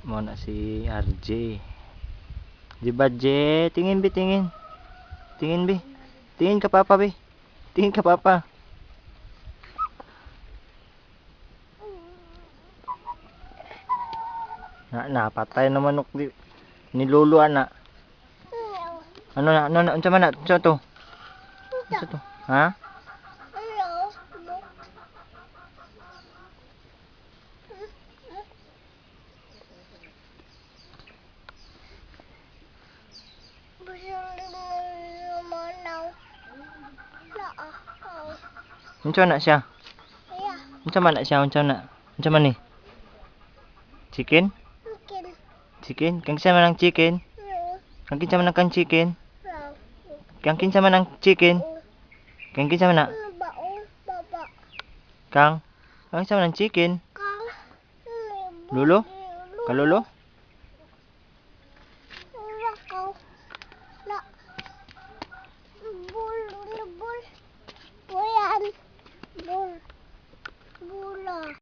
Mo na si RJ. Di ba, J? Tingin, bi, tingin. Tingin, bi. Tingin ka, papa, bi. Tingin ka, papa. Napatay na manok ni Lolo, ana. Ano na, unsa man na, unsa to? Unsa to? Ha? Unsa na siya? Unsa man na siya? Unsa na? Unsa man ni? Chicken? Chicken? Kang kinsa man ang chicken? Kang kinsa man ang chicken? Kang kinsa man ang chicken? Kang kinsa man na? Kang kinsa man ang chicken? Lolo? Kalolo?